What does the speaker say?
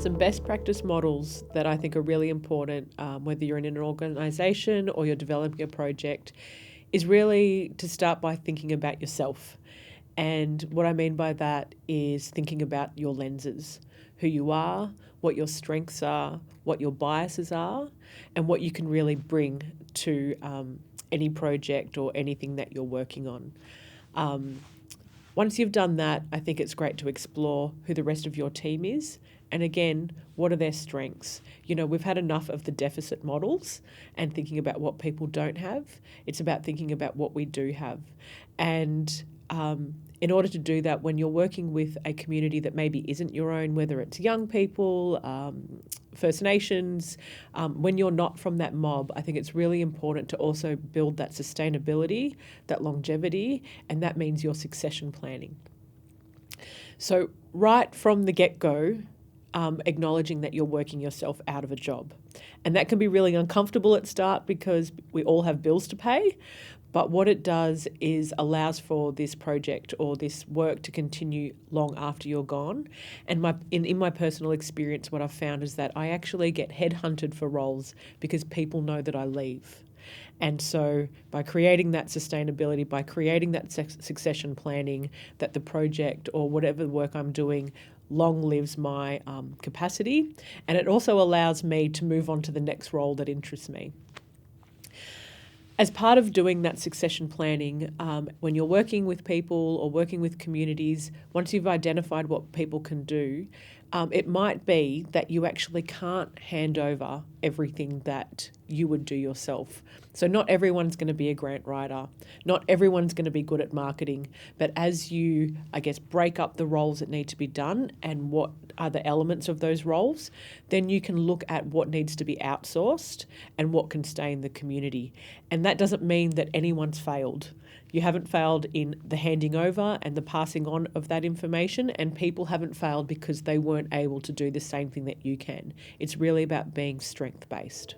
Some best practice models that I think are really important, whether you're in an organisation or you're developing a project, is really to start by thinking about yourself. And what I mean by that is thinking about your lenses, who you are, what your strengths are, what your biases are, and what you can really bring to any project or anything that you're working on. Once you've done that, I think it's great to explore who the rest of your team is. And again, what are their strengths? You know, we've had enough of the deficit models and thinking about what people don't have. It's about thinking about what we do have. And in order to do that, when you're working with a community that maybe isn't your own, whether it's young people, First Nations, when you're not from that mob, I think it's really important to also build that sustainability, that longevity, and that means your succession planning. So right from the get-go, acknowledging that you're working yourself out of a job. And that can be really uncomfortable at start because we all have bills to pay. But what it does is allows for this project or this work to continue long after you're gone. And in my personal experience, what I've found is that I actually get headhunted for roles because people know that I leave. And so by creating that sustainability, by creating that succession planning, that the project or whatever work I'm doing long lives my capacity. And it also allows me to move on to the next role that interests me. As part of doing that succession planning, when you're working with people or working with communities, once you've identified what people can do, it might be that you actually can't hand over everything that you would do yourself. So not everyone's going to be a grant writer. Not everyone's going to be good at marketing. But as you, break up the roles that need to be done and what are the elements of those roles, then you can look at what needs to be outsourced and what can stay in the community. And that doesn't mean that anyone's failed. You haven't failed in the handing over and the passing on of that information, and people haven't failed because they weren't able to do the same thing that you can. It's really about being strength-based.